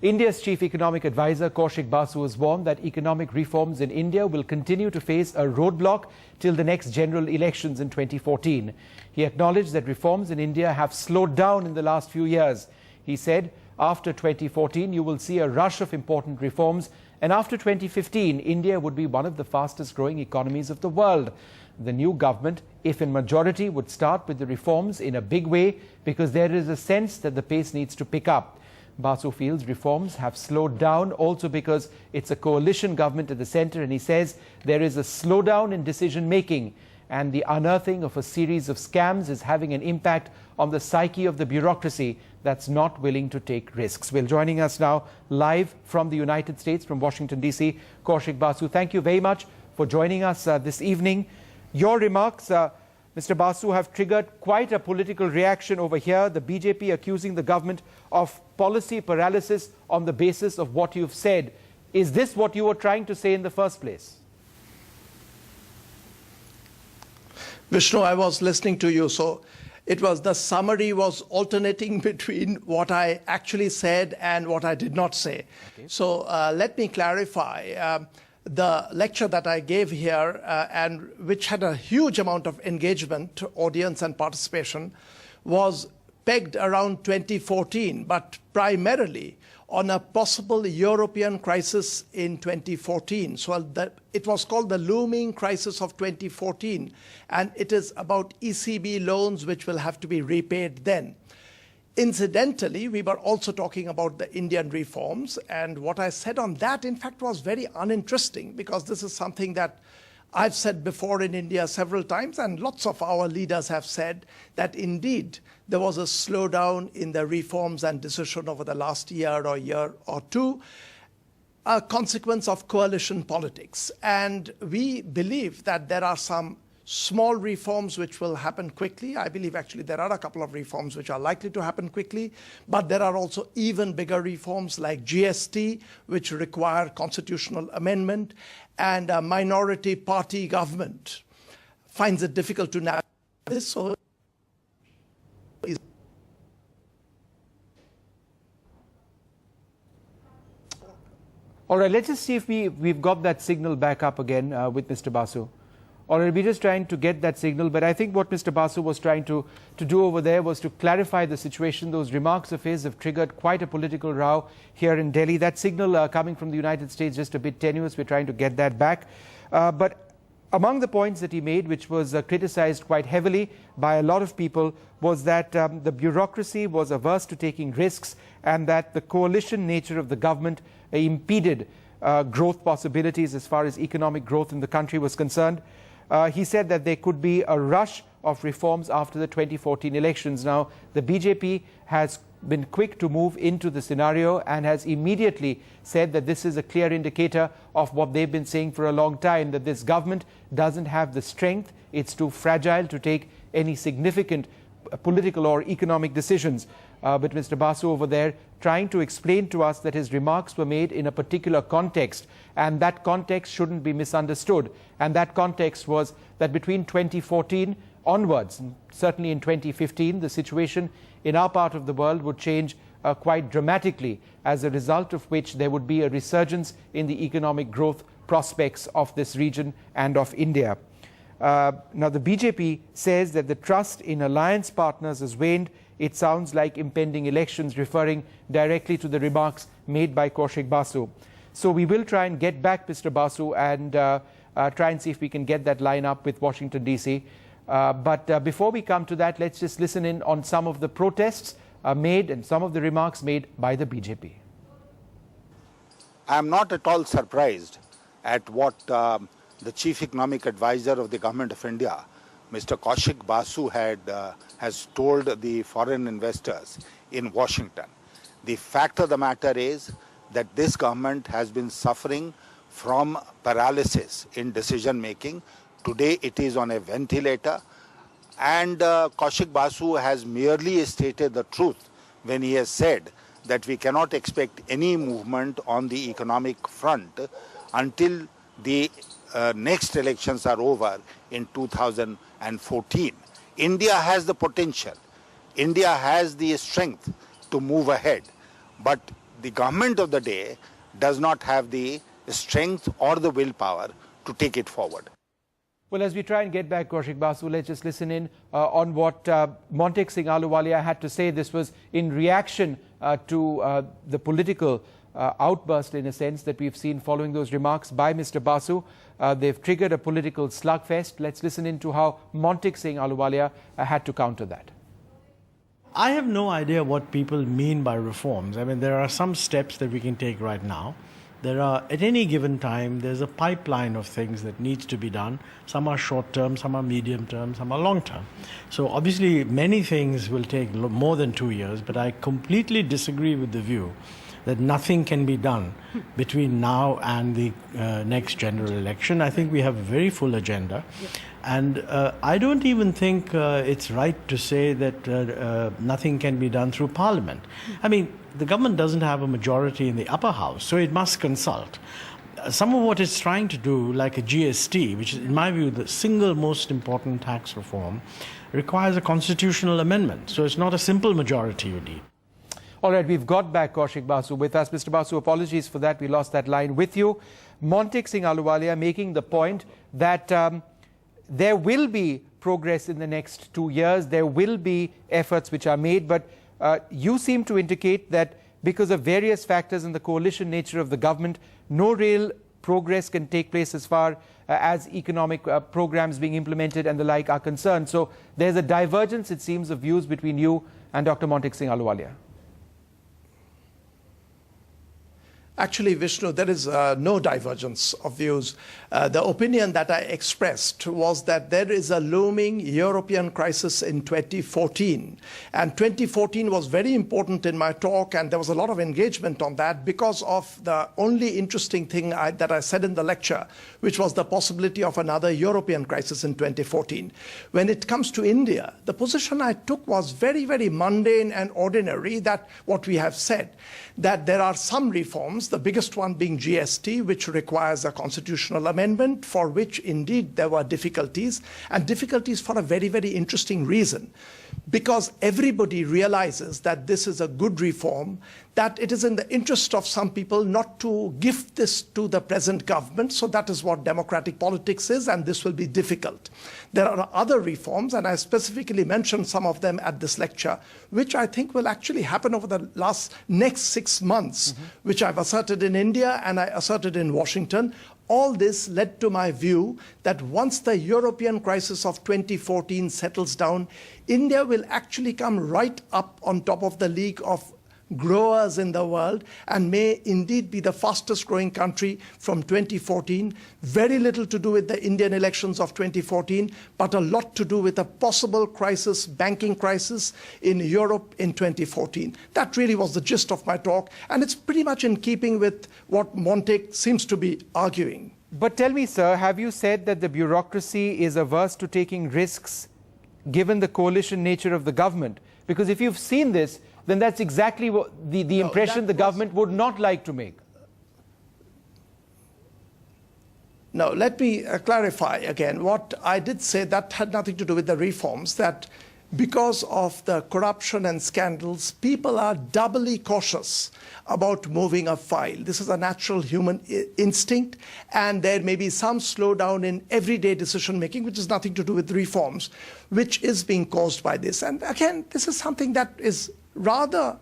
India's chief economic advisor Kaushik Basu has warned that economic reforms in India will continue to face a roadblock till the next general elections in 2014. He acknowledged that reforms in India have slowed down in the last few years. He said, after 2014, you will see a rush of important reforms, and after 2015, India would be one of the fastest growing economies of the world. The new government, if in majority, would start with the reforms in a big way because there is a sense that the pace needs to pick up. Basu feels reforms have slowed down also because it's a coalition government at the centre, and he says there is a slowdown in decision making, and the unearthing of a series of scams is having an impact on the psyche of the bureaucracy that's not willing to take risks. Well, joining us now live from the United States, from Washington, D.C., Kaushik Basu. Thank you very much for joining us this evening. Your remarks, Mr. Basu, have triggered quite a political reaction over here. The BJP accusing the government of policy paralysis on the basis of what you've said. Is this what you were trying to say in the first place? Vishnu, I was listening to you, so the summary was alternating between what I actually said and what I did not say. Okay. So let me clarify. The lecture that I gave here, and which had a huge amount of engagement, audience and participation, was pegged around 2014, but primarily on a possible European crisis in 2014. So it was called the looming crisis of 2014, and it is about ECB loans which will have to be repaid then. Incidentally, we were also talking about the Indian reforms, and what I said on that, in fact, was very uninteresting, because this is something that I've said before in India several times, and lots of our leaders have said that indeed there was a slowdown in the reforms and decision over the last year or two, a consequence of coalition politics. And we believe that there are some small reforms which will happen quickly. I believe actually there are a couple of reforms which are likely to happen quickly, but there are also even bigger reforms like GST, which require constitutional amendment, and a minority party government finds it difficult to navigate this. So all right, let's just see if we've got that signal back up again with Mr. Basu. Or we're just trying to get that signal. But I think what Mr. Basu was trying to do over there was to clarify the situation. Those remarks of his have triggered quite a political row here in Delhi. That signal coming from the United States just a bit tenuous. We're trying to get that back. But among the points that he made, which was criticized quite heavily by a lot of people, was that the bureaucracy was averse to taking risks, and that the coalition nature of the government impeded growth possibilities as far as economic growth in the country was concerned. He said that there could be a rush of reforms after the 2014 elections. Now, the BJP has been quick to move into the scenario and has immediately said that this is a clear indicator of what they've been saying for a long time, that this government doesn't have the strength, it's too fragile to take any significant political or economic decisions. But Mr. Basu over there trying to explain to us that his remarks were made in a particular context, and that context shouldn't be misunderstood. And that context was that between 2014 onwards, and certainly in 2015, the situation in our part of the world would change quite dramatically, as a result of which there would be a resurgence in the economic growth prospects of this region and of India. Now, the BJP says that the trust in alliance partners has waned. It sounds like impending elections, referring directly to the remarks made by Kaushik Basu. So we will try and get back Mr. Basu and try and see if we can get that line up with Washington, D.C. But before we come to that, let's just listen in on some of the protests made and some of the remarks made by the BJP. I am not at all surprised at what the Chief Economic Advisor of the Government of India, Mr. Kaushik Basu, has told the foreign investors in Washington. The fact of the matter is that this government has been suffering from paralysis in decision making. Today it is on a ventilator, and Kaushik Basu has merely stated the truth when he has said that we cannot expect any movement on the economic front until the next elections are over in 2014. India has the potential. India has the strength to move ahead. But the government of the day does not have the strength or the willpower to take it forward. Well, as we try and get back, Kaushik Basu, let's just listen in on what Montek Singh Ahluwalia had to say. This was in reaction to the political outburst, in a sense, that we've seen following those remarks by Mr. Basu. They've triggered a political slugfest. Let's listen in to how Montek Singh Ahluwalia had to counter that. I have no idea what people mean by reforms. I mean, there are some steps that we can take right now. There are, at any given time, there's a pipeline of things that needs to be done. Some are short-term, some are medium-term, some are long-term. So obviously, many things will take more than 2 years, but I completely disagree with the view that nothing can be done between now and the next general election. I think we have a very full agenda. Yep. And I don't even think it's right to say that nothing can be done through Parliament. I mean, the government doesn't have a majority in the upper house, so it must consult. Some of what it's trying to do, like a GST, which is, in my view, the single most important tax reform, requires a constitutional amendment. So it's not a simple majority you need. All right, we've got back Kaushik Basu with us. Mr. Basu, apologies for that. We lost that line with you. Montek Singh Ahluwalia making the point that there will be progress in the next 2 years. There will be efforts which are made. But you seem to indicate that because of various factors in the coalition nature of the government, no real progress can take place as far as economic programs being implemented and the like are concerned. So there's a divergence, it seems, of views between you and Dr. Montek Singh Ahluwalia. Actually, Vishnu, there is no divergence of views. The opinion that I expressed was that there is a looming European crisis in 2014. And 2014 was very important in my talk, and there was a lot of engagement on that because of the only interesting thing that I said in the lecture, which was the possibility of another European crisis in 2014. When it comes to India, the position I took was very, very mundane and ordinary, that what we have said, that there are some reforms, the biggest one being GST, which requires a constitutional amendment, for which indeed there were difficulties, and difficulties for a very, very interesting reason. Because everybody realizes that this is a good reform, that it is in the interest of some people not to give this to the present government. So that is what democratic politics is, and this will be difficult. There are other reforms, and I specifically mentioned some of them at this lecture, which I think will actually happen over the next 6 months, which I've asserted in India and I asserted in Washington. All this led to my view that once the European crisis of 2014 settles down, India will actually come right up on top of the league of growers in the world and may indeed be the fastest growing country from 2014. Very little to do with the Indian elections of 2014, but a lot to do with a possible crisis, banking crisis in Europe in 2014. That really was the gist of my talk, and it's pretty much in keeping with what Montek seems to be arguing. But tell me, sir, have you said that the bureaucracy is averse to taking risks given the coalition nature of the government? Because if you've seen this, then that's exactly what the impression the government would not like to make. No, let me clarify again. What I did say, that had nothing to do with the reforms, that because of the corruption and scandals, people are doubly cautious about moving a file. This is a natural human instinct, and there may be some slowdown in everyday decision-making, which has nothing to do with reforms, which is being caused by this. And again, this is something that is rather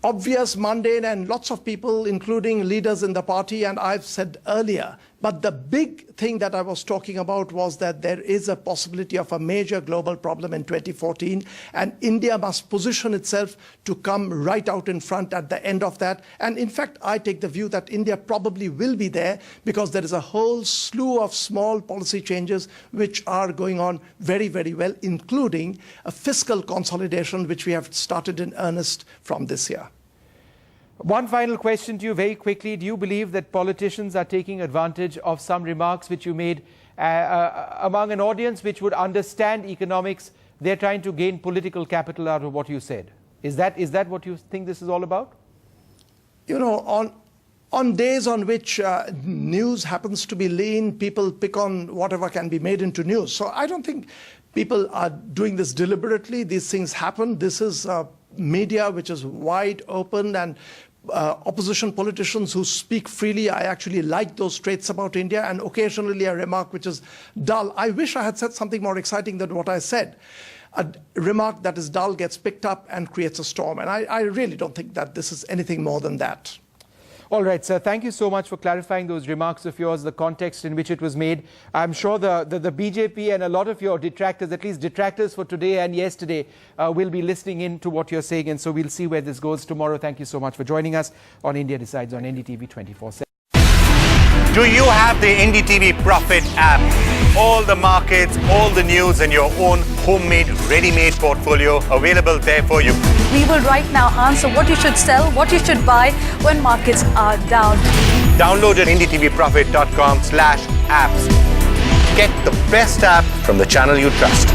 obvious, mundane, and lots of people, including leaders in the party, and I've said earlier. But the big thing that I was talking about was that there is a possibility of a major global problem in 2014, and India must position itself to come right out in front at the end of that. And in fact, I take the view that India probably will be there, because there is a whole slew of small policy changes which are going on very, very well, including a fiscal consolidation, which we have started in earnest from this year. One final question to you very quickly. Do you believe that politicians are taking advantage of some remarks which you made among an audience which would understand economics? They're trying to gain political capital out of what you said. Is that what you think this is all about? You know, on days on which news happens to be lean, people pick on whatever can be made into news. So I don't think people are doing this deliberately. These things happen. This is media which is wide open, and opposition politicians who speak freely. I actually like those traits about India, and occasionally a remark which is dull. I wish I had said something more exciting than what I said. A remark that is dull gets picked up and creates a storm, and I really don't think that this is anything more than that. All right, sir. Thank you so much for clarifying those remarks of yours, the context in which it was made. I'm sure the BJP and a lot of your detractors, at least detractors for today and yesterday, will be listening in to what you're saying. And so we'll see where this goes tomorrow. Thank you so much for joining us on India Decides on NDTV 24/7. Do you have the NDTV Profit app? All the markets, all the news and your own homemade, ready-made portfolio available there for you. We will right now answer what you should sell, what you should buy when markets are down. Download at ndtvprofit.com/apps. Get the best app from the channel you trust.